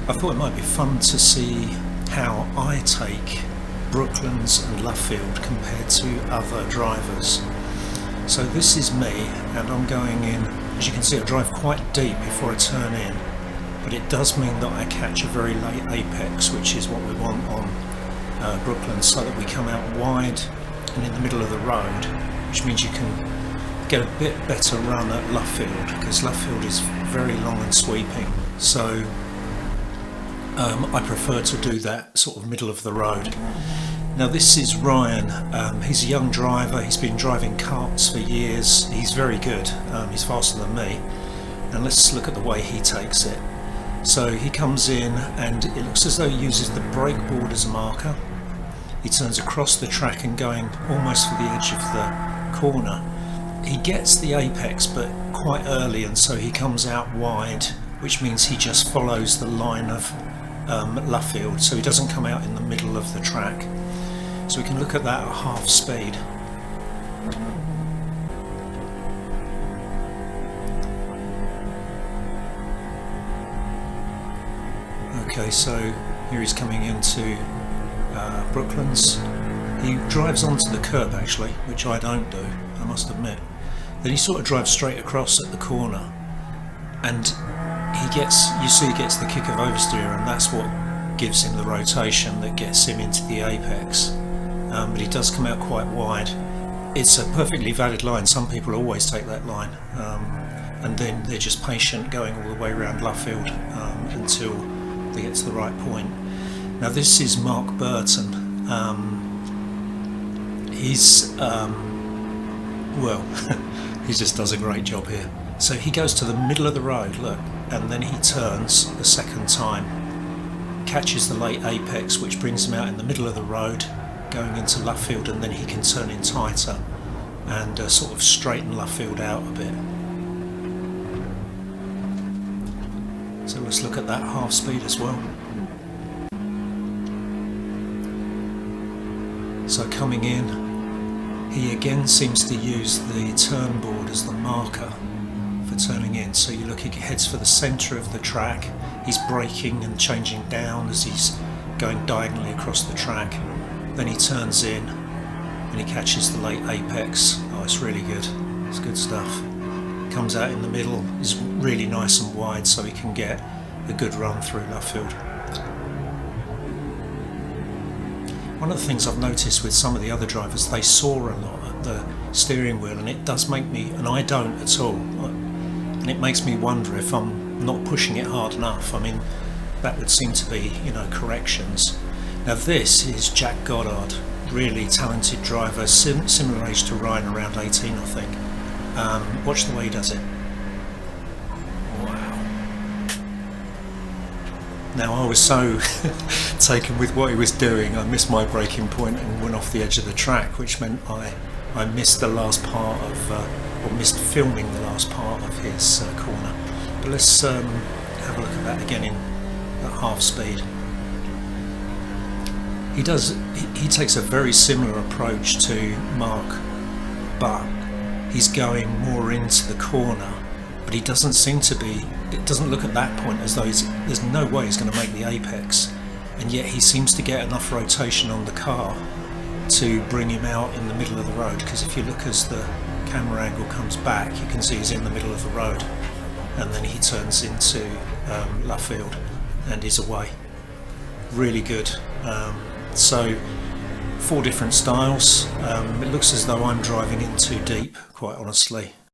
I thought it might be fun to see how I take Brooklands and Luffield compared to other drivers. So this is me, and I'm going in. As you can see, I drive quite deep before I turn in, but it does mean that I catch a very late apex, which is what we want on Brooklands, so that we come out wide and in the middle of the road, which means you can get a bit better run at Luffield, because Luffield is very long and sweeping. So I prefer to do that sort of middle of the road. Now this is Ryan. He's a young driver. He's been driving karts for years. He's very good. He's faster than me. And let's look at the way he takes it. So he comes in and it looks as though he uses the brake board as a marker. He turns across the track and going almost for the edge of the corner. He gets the apex but quite early, and so he comes out wide, which means he just follows the line of Luffield, so he doesn't come out in the middle of the track. So we can look at that at half speed. Okay, so here he's coming into Brooklands. He drives onto the curb actually, which I don't do, I must admit. Then he sort of drives straight across at the corner, and you see he gets the kick of oversteer, and that's what gives him the rotation that gets him into the apex. But he does come out quite wide. It's a perfectly valid line. Some people always take that line, and then they're just patient going all the way around Luffield until they get to the right point. Now this is Mark Burton. He's well, he just does a great job here. So he goes to the middle of the road, look, and then he turns the second time, catches the late apex, which brings him out in the middle of the road going into Luffield, and then he can turn in tighter and sort of straighten Luffield out a bit. So let's look at that half speed as well. So coming in, he again seems to use the turn board as the marker for turning in. So you look, he heads for the centre of the track. He's braking and changing down as he's going diagonally across the track. Then he turns in and he catches the late apex. Oh, it's really good. It's good stuff. Comes out in the middle, is really nice and wide, so he can get a good run through Luffield. One of the things I've noticed with some of the other drivers, they soar a lot at the steering wheel, and it does make me, and I don't at all, and it makes me wonder if I'm not pushing it hard enough. I mean, that would seem to be, corrections. Now this is Jack Goddard, really talented driver, similar age to Ryan, around 18 I think. Watch the way he does it. Now I was so taken with what he was doing, I missed my braking point and went off the edge of the track, which meant I missed the last part of, or missed filming the last part of his corner. But let's have a look at that again at half speed. He takes a very similar approach to Mark, but he's going more into the corner. But he doesn't seem to be, it doesn't look at that point as though there's no way he's going to make the apex, and yet he seems to get enough rotation on the car to bring him out in the middle of the road, because if you look as the camera angle comes back, you can see he's in the middle of the road, and then he turns into Luffield and is away. Really good. So 4 different styles. It looks as though I'm driving in too deep, quite honestly.